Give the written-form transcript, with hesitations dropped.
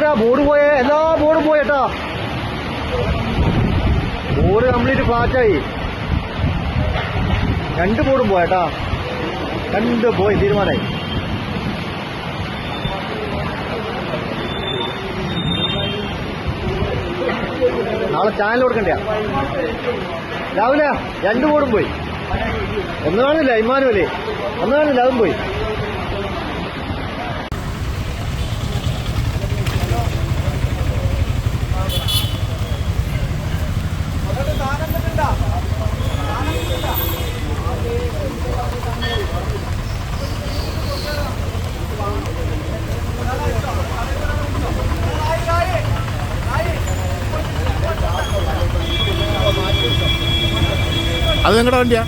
നോക്കടാ, ബോർഡ് പോയേ, എല്ലാ ബോർഡും പോയേട്ടാ. Board complete ഫ്ലാറ്റായി. 2 ബോർഡും പോയേട്ടാ. 2 പോയി, തീരുമാനമായി. നാളെ ചാനൽ കൊടുക്കണ്ടേ? രാവിലെ 2 ബോർഡും പോയി. ഒന്ന് കാണില്ല ഇമ്മാനുവലേ, ഒന്ന് കാണില്ല, അതും പോയി. അത് നിങ്ങളുടെ വണ്ടിയാ?